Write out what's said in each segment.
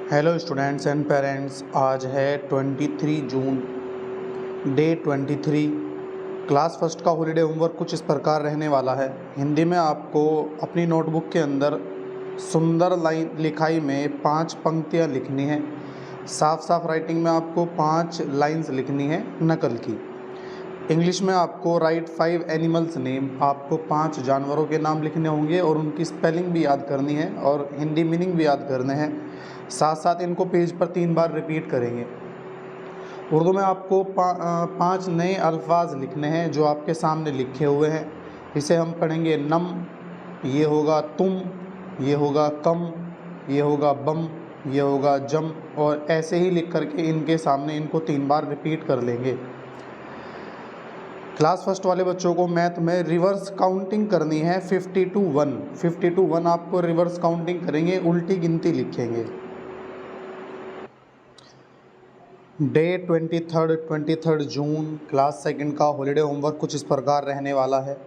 Hello students and parents, आज है 23 जून, day 23। Class first का हॉलीडे होमवर्क कुछ इस प्रकार रहने वाला है। हिंदी में आपको अपनी नोटबुक के अंदर सुंदर लाइन लिखाई में 5 पंक्तियाँ लिखनी हैं। साफ साफ राइटिंग में आपको 5 लाइंस लिखनी है नकल की। इंग्लिश में आपको राइट 5 एनिमल्स नेम, आपको 5 जानवरों के नाम लिखने होंगे और उनकी स्पेलिंग भी याद करनी है और हिंदी मीनिंग भी याद करने हैं। साथ साथ इनको पेज पर 3 बार रिपीट करेंगे। उर्दू में आपको 5 नए अल्फाज लिखने हैं जो आपके सामने लिखे हुए हैं। इसे हम पढ़ेंगे नम, ये होगा तुम, ये होगा कम, ये होगा बम, ये होगा जम, और ऐसे ही लिख करके इनके सामने इनको 3 बार रिपीट कर लेंगे। क्लास फर्स्ट वाले बच्चों को मैथ में रिवर्स काउंटिंग करनी है 50 to 1। 50 to 1 आपको रिवर्स काउंटिंग करेंगे, उल्टी गिनती लिखेंगे। डे 23 जून क्लास सेकंड का हॉलीडे होमवर्क कुछ इस प्रकार रहने वाला है।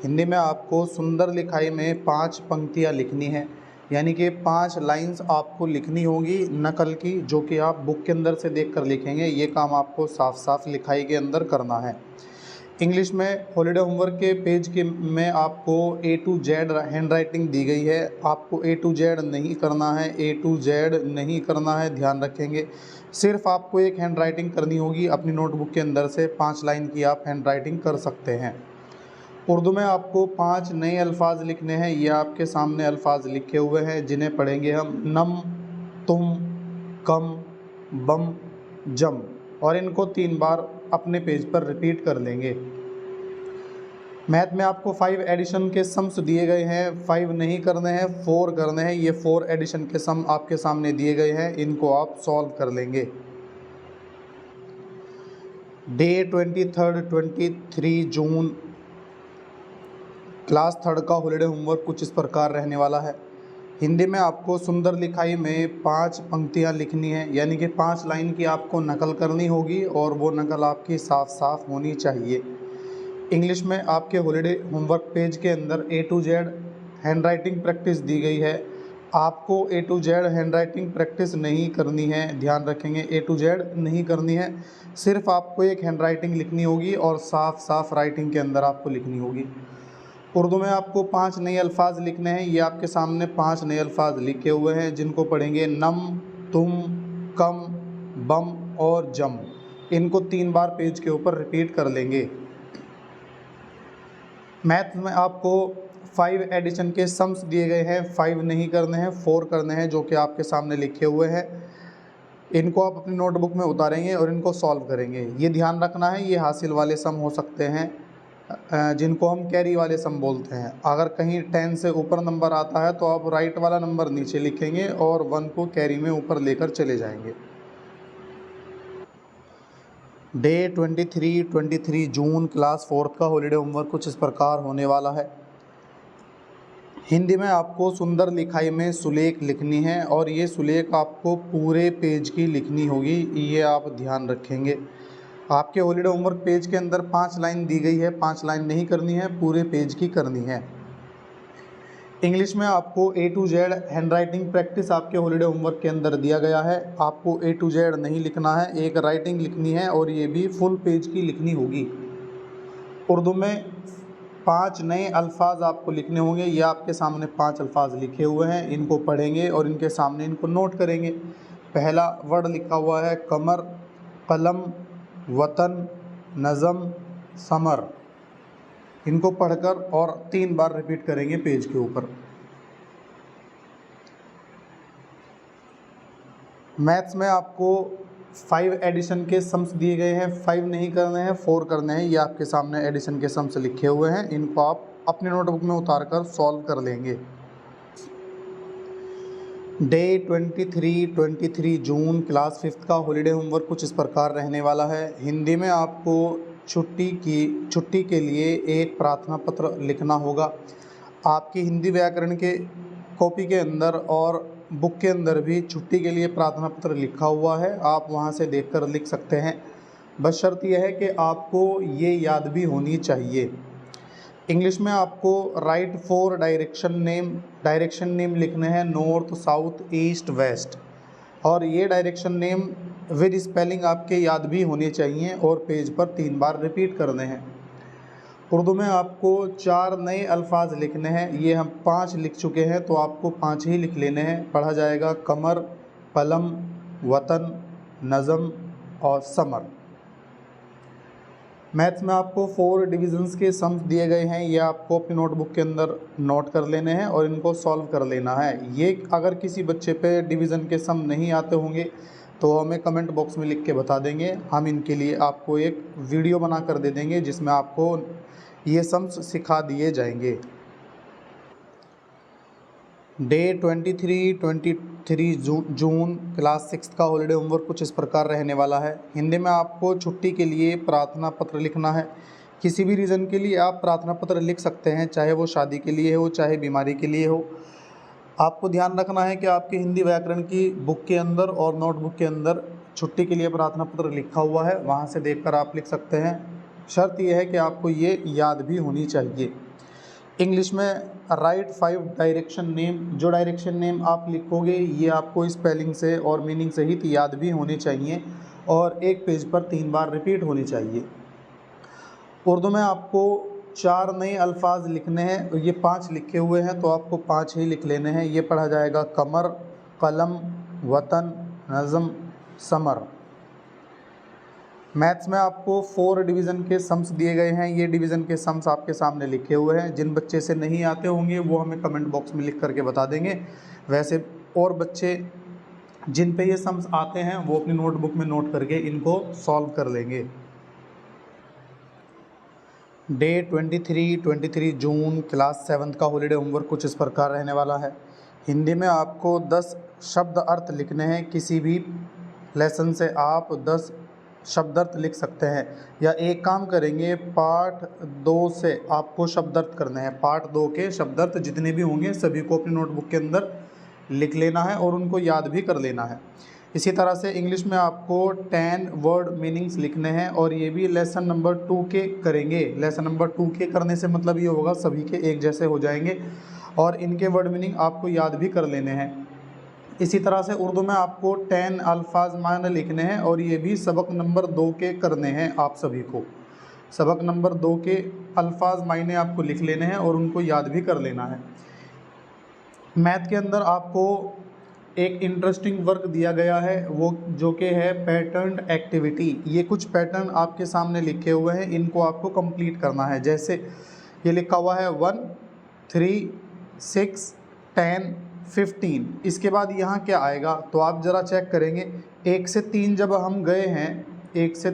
हिंदी में आपको सुंदर लिखाई में 5 पंक्तियाँ लिखनी हैं, यानी कि 5 लाइंस आपको लिखनी होगी नकल की, जो कि आप बुक के अंदर से देखकर लिखेंगे। ये काम आपको साफ साफ लिखाई के अंदर करना है। इंग्लिश में हॉलीडे होमवर्क के पेज के में आपको A to Z hand writing the गई है। आपको A to Z नहीं करना है, A to Z नहीं करना है, ध्यान रखेंगे। सिर्फ आपको एक हैंड राइटिंग करनी होगी अपनी नोटबुक के अंदर से। 5 लाइन की आप हैंड राइटिंग कर सकते हैं। उर्दू में आपको 5 नए अल्फाज लिखने हैं। ये आपके सामने अल्फाज लिखे हुए हैं, जिन्हें पढ़ेंगे हम नम, तुम, कम, बम, जम, और इनको 3 बार अपने पेज पर रिपीट कर लेंगे। मैथ में आपको 5 एडिशन के सम्स दिए गए हैं। 5 नहीं करने हैं, 4 करने हैं। ये 4 एडिशन के सम आपके सामने दिए गए हैं, इनको आप सॉल्व कर लेंगे। डे 23 जून क्लास थर्ड का हॉलीडे होमवर्क कुछ इस प्रकार रहने वाला है। हिंदी में आपको सुंदर लिखाई में 5 पंक्तियाँ लिखनी है, यानी कि 5 लाइन की आपको नकल करनी होगी और वो नकल आपकी साफ साफ होनी चाहिए। इंग्लिश में आपके हॉलीडे होमवर्क पेज के अंदर A to Z handwriting practice दी गई है। आपको A to Z handwriting practice नहीं करनी है, ध्यान रखेंगे। A to Z नहीं करनी है, सिर्फ आपको एक हैंड राइटिंग लिखनी होगी और साफ साफ राइटिंग के अंदर आपको लिखनी होगी। उर्दू में आपको 5 नए अल्फाज लिखने हैं। ये आपके सामने 5 नए अल्फाज लिखे हुए हैं, जिनको पढ़ेंगे नम, तुम, कम, बम और जम। इनको 3 बार पेज के ऊपर रिपीट कर लेंगे। मैथ में आपको 5 एडिशन के सम्स दिए गए हैं। 5 नहीं करने हैं, 4 करने हैं, जो कि आपके सामने लिखे हुए हैं। इनको आप अपनी नोटबुक में उतारेंगे और इनको सॉल्व करेंगे। ये ध्यान रखना है, ये हासिल वाले सम हो सकते हैं, जिनको हम कैरी वाले सम बोलते हैं। अगर कहीं 10 से ऊपर नंबर आता है तो आप राइट वाला नंबर नीचे लिखेंगे और 1 को कैरी में ऊपर लेकर चले जाएंगे। डे 23 जून क्लास फोर्थ का हॉलीडे होमवर्क कुछ इस प्रकार होने वाला है। हिंदी में आपको सुंदर लिखाई में सुलेख लिखनी है और ये सुलेख आपको पूरे पेज की लिखनी होगी, ये आप ध्यान रखेंगे। आपके हॉलीडे होमवर्क पेज के अंदर 5 लाइन दी गई है, 5 लाइन नहीं करनी है, पूरे पेज की करनी है। इंग्लिश में आपको A to Z handwriting practice आपके हॉलीडे होमवर्क के अंदर दिया गया है। आपको A to Z नहीं लिखना है, एक राइटिंग लिखनी है और ये भी फुल पेज की लिखनी होगी। उर्दू में 5 नए अल्फाज आपको लिखने होंगे। ये आपके सामने 5 अल्फाज लिखे हुए हैं, इनको पढ़ेंगे और इनके सामने इनको नोट करेंगे। पहला वर्ड लिखा हुआ है कमर, कलम, वतन, नज़म, समर। इनको पढ़कर और 3 बार रिपीट करेंगे पेज के ऊपर। मैथ्स में आपको 5 एडिशन के सम्स दिए गए हैं। 5 नहीं करने हैं, 4 करने हैं। ये आपके सामने एडिशन के सम्स लिखे हुए हैं, इनको आप अपने नोटबुक में उतार कर सॉल्व कर लेंगे। डे 23 जून क्लास 5th का हॉलीडे होमवर्क कुछ इस प्रकार रहने वाला है। हिंदी में आपको छुट्टी के लिए एक प्रार्थना पत्र लिखना होगा। आपकी हिंदी व्याकरण के कॉपी के अंदर और बुक के अंदर भी छुट्टी के लिए प्रार्थना पत्र लिखा हुआ है, आप वहां से देखकर लिख सकते हैं। बशर्त यह है कि आपको ये याद भी होनी चाहिए। इंग्लिश में आपको राइट 4 डायरेक्शन नेम लिखने हैं, नॉर्थ, साउथ, ईस्ट, वेस्ट। और ये डायरेक्शन नेम विद स्पेलिंग आपके याद भी होने चाहिए और पेज पर 3 बार रिपीट करने हैं। उर्दू में आपको 4 नए अल्फाज लिखने हैं, ये हम 5 लिख चुके हैं तो आपको 5 ही लिख लेने हैं। पढ़ा जाएगा कमर, कलम, वतन, नज़म और समर। मैथ्स में आपको 4 डिविजन्स के सम्स दिए गए हैं, ये आपको अपनी नोटबुक के अंदर नोट कर लेने हैं और इनको सॉल्व कर लेना है। ये अगर किसी बच्चे पे डिवीज़न के सम नहीं आते होंगे तो हमें कमेंट बॉक्स में लिख के बता देंगे, हम इनके लिए आपको एक वीडियो बना कर दे देंगे जिसमें आपको ये सम्स सिखा दिए जाएंगे। डे 23 जून क्लास 6 का हॉलीडे होमवर्क कुछ इस प्रकार रहने वाला है। हिंदी में आपको छुट्टी के लिए प्रार्थना पत्र लिखना है। किसी भी रीज़न के लिए आप प्रार्थना पत्र लिख सकते हैं, चाहे वो शादी के लिए हो चाहे बीमारी के लिए हो। आपको ध्यान रखना है कि आपके हिंदी व्याकरण की बुक के अंदर और नोटबुक के अंदर छुट्टी के लिए प्रार्थना पत्र लिखा हुआ है, वहाँ से देखकर आप लिख सकते हैं। शर्त यह है कि आपको ये याद भी होनी चाहिए। इंग्लिश में राइट 5 डायरेक्शन नेम, जो डायरेक्शन नेम आप लिखोगे ये आपको स्पेलिंग से और मीनिंग सहित याद भी होने चाहिए और एक पेज पर 3 बार रिपीट होनी चाहिए। उर्दू में आपको 4 नए अल्फाज लिखने हैं, ये 5 लिखे हुए हैं तो आपको 5 ही लिख लेने हैं। ये पढ़ा जाएगा कमर, कलम, वतन, नज़म, समर। मैथ्स में आपको 4 डिवीज़न के सम्स दिए गए हैं, ये डिवीज़न के सम्स आपके सामने लिखे हुए हैं। जिन बच्चे से नहीं आते होंगे वो हमें कमेंट बॉक्स में लिख करके बता देंगे। वैसे और बच्चे जिन पे ये सम्स आते हैं वो अपनी नोटबुक में नोट करके इनको सॉल्व कर लेंगे। डे 23 जून क्लास 7 का हॉलीडे होमवर्क कुछ इस प्रकार रहने वाला है। हिंदी में आपको 10 शब्द अर्थ लिखने हैं। किसी भी लेसन से आप 10 शब्दार्थ लिख सकते हैं, या एक काम करेंगे पार्ट 2 से आपको शब्दार्थ करने हैं। पार्ट 2 के शब्दार्थ जितने भी होंगे सभी को अपनी नोटबुक के अंदर लिख लेना है और उनको याद भी कर लेना है। इसी तरह से इंग्लिश में आपको 10 वर्ड मीनिंग्स लिखने हैं और ये भी लेसन नंबर 2 के करेंगे। लेसन नंबर 2 के करने से मतलब ये होगा सभी के एक जैसे हो जाएंगे और इनके वर्ड मीनिंग आपको याद भी कर लेने हैं। इसी तरह से उर्दू में आपको 10 अल्फाज मायने लिखने हैं और ये भी सबक नंबर 2 के करने हैं। आप सभी को सबक नंबर 2 के अल्फाज मायने आपको लिख लेने हैं और उनको याद भी कर लेना है। मैथ के अंदर आपको एक इंटरेस्टिंग वर्क दिया गया है, वो जो कि है पैटर्न एक्टिविटी। ये कुछ पैटर्न आपके सामने लिखे हुए हैं, इनको आपको कंप्लीट करना है। जैसे ये लिखा हुआ है 1, 3, 6, 10, 15। इसके बाद यहाँ क्या आएगा तो आप ज़रा चेक करेंगे। 1 से 3 जब हम गए हैं, 1 से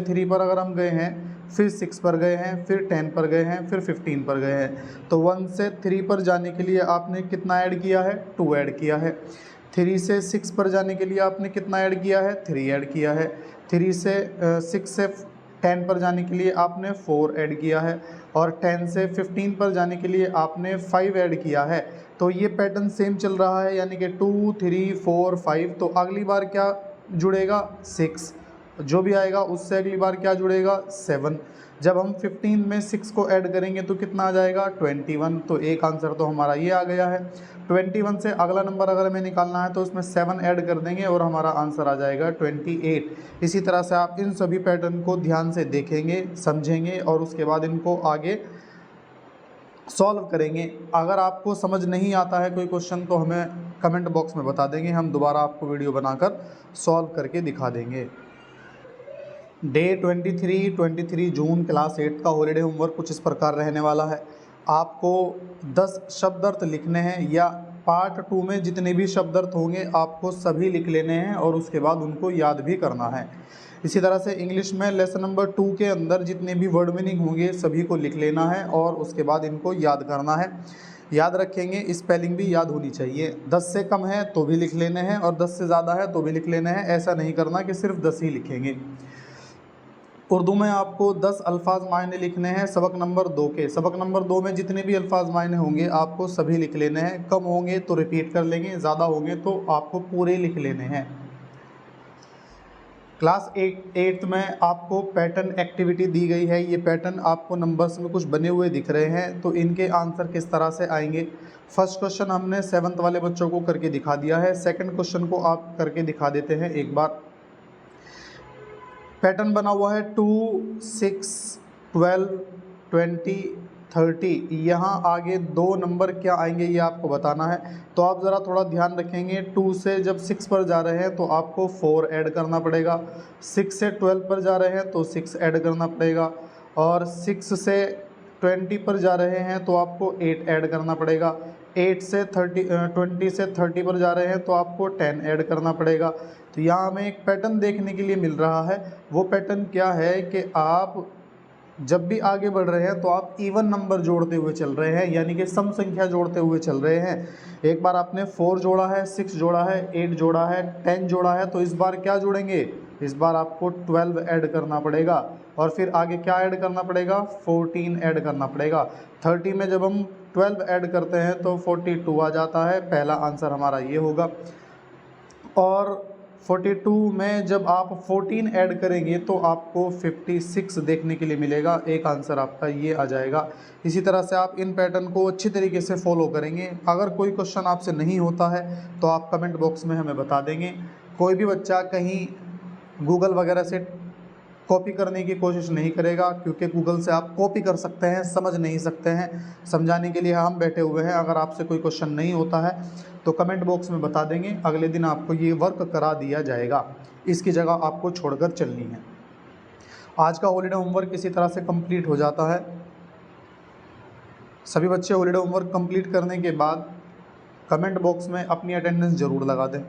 3 पर अगर हम गए हैं, फिर 6 पर गए हैं, फिर 10 पर गए हैं, फिर 15 पर गए हैं, तो 1 से 3 पर जाने के लिए आपने कितना ऐड किया है? 2 ऐड किया है। 3 से 6 पर जाने के लिए आपने कितना ऐड किया है? 3 ऐड किया है। 6 से 10 पर जाने के लिए आपने 4 ऐड किया है और 10 से 15 पर जाने के लिए आपने 5 ऐड किया है। तो ये पैटर्न सेम चल रहा है, यानी कि 2, 3, 4, 5। तो अगली बार क्या जुड़ेगा? 6। जो भी आएगा उससे अगली बार क्या जुड़ेगा? 7। जब हम 15 में 6 को ऐड करेंगे तो कितना आ जाएगा? 21। तो एक आंसर तो हमारा ये आ गया है। 21 से अगला नंबर अगर हमें निकालना है तो उसमें 7 ऐड कर देंगे और हमारा आंसर आ जाएगा 28। इसी तरह से आप इन सभी पैटर्न को ध्यान से देखेंगे, समझेंगे और उसके बाद इनको आगे सॉल्व करेंगे। अगर आपको समझ नहीं आता है कोई क्वेश्चन तो हमें कमेंट बॉक्स में बता देंगे, हम दोबारा आपको वीडियो बनाकर सॉल्व करके दिखा देंगे। डे 23 जून क्लास 8 का हॉलीडे होमवर्क कुछ इस प्रकार रहने वाला है। आपको 10 शब्दार्थ लिखने हैं, या पार्ट 2 में जितने भी शब्दार्थ होंगे आपको सभी लिख लेने हैं और उसके बाद उनको याद भी करना है। इसी तरह से इंग्लिश में लेसन नंबर 2 के अंदर जितने भी वर्ड मीनिंग होंगे सभी को लिख लेना है और उसके बाद इनको याद करना है। याद रखेंगे, स्पेलिंग भी याद होनी चाहिए। 10 से कम है तो भी लिख लेने हैं और 10 से ज़्यादा है तो भी लिख लेने हैं। ऐसा नहीं करना कि सिर्फ 10 ही लिखेंगे। उर्दू में आपको 10 अल्फाज मायने लिखने हैं सबक नंबर 2 के। सबक नंबर 2 में जितने भी अल्फाज मायने होंगे आपको सभी लिख लेने हैं। कम होंगे तो रिपीट कर लेंगे, ज़्यादा होंगे तो आपको पूरे लिख लेने हैं। क्लास 8 में आपको पैटर्न एक्टिविटी दी गई है। ये पैटर्न आपको नंबर्स में कुछ बने हुए दिख रहे हैं, तो इनके आंसर किस तरह से आएंगे फर्स्ट क्वेश्चन हमने 7th वाले बच्चों को करके दिखा दिया है। सेकंड क्वेश्चन को आप करके दिखा देते हैं एक बार। पैटर्न बना हुआ है 2, 6, 12, 20, 30। यहाँ आगे 2 नंबर क्या आएंगे ये आपको बताना है। तो आप ज़रा थोड़ा ध्यान रखेंगे, 2 से जब 6 पर जा रहे हैं तो आपको 4 ऐड करना पड़ेगा, 6 से 12 पर जा रहे हैं तो 6 ऐड करना पड़ेगा, और 6 से 20 पर जा रहे हैं तो आपको 8 ऐड करना पड़ेगा, 8 से 20 से 30 पर जा रहे हैं तो आपको 10 ऐड करना पड़ेगा। तो यहाँ हमें एक पैटर्न देखने के लिए मिल रहा है। वो पैटर्न क्या है कि आप जब भी आगे बढ़ रहे हैं तो आप इवन नंबर जोड़ते हुए चल रहे हैं, यानी कि सम संख्या जोड़ते हुए चल रहे हैं। एक बार आपने 4 जोड़ा है, 6 जोड़ा है, 8 जोड़ा है, 10 जोड़ा है, तो इस बार क्या जोड़ेंगे, इस बार आपको 12 ऐड करना पड़ेगा, और फिर आगे क्या ऐड करना पड़ेगा, 14 ऐड करना पड़ेगा। 30 में जब हम 12 ऐड करते हैं तो 42 आ जाता है। पहला आंसर हमारा ये होगा। और 42 में जब आप 14 ऐड करेंगे तो आपको 56 देखने के लिए मिलेगा। एक आंसर आपका ये आ जाएगा। इसी तरह से आप इन पैटर्न को अच्छी तरीके से फॉलो करेंगे। अगर कोई क्वेश्चन आपसे नहीं होता है तो आप कमेंट बॉक्स में हमें बता देंगे। कोई भी बच्चा कहीं गूगल वगैरह से कॉपी करने की कोशिश नहीं करेगा, क्योंकि गूगल से आप कॉपी कर सकते हैं, समझ नहीं सकते हैं। समझाने के लिए हम बैठे हुए हैं। अगर आपसे कोई क्वेश्चन नहीं होता है तो कमेंट बॉक्स में बता देंगे, अगले दिन आपको ये वर्क करा दिया जाएगा। इसकी जगह आपको छोड़कर चलनी है। आज का हॉलीडे होमवर्क इसी तरह से कंप्लीट हो जाता है। सभी बच्चे हॉलीडे होमवर्क कंप्लीट करने के बाद कमेंट बॉक्स में अपनी अटेंडेंस ज़रूर लगा दें।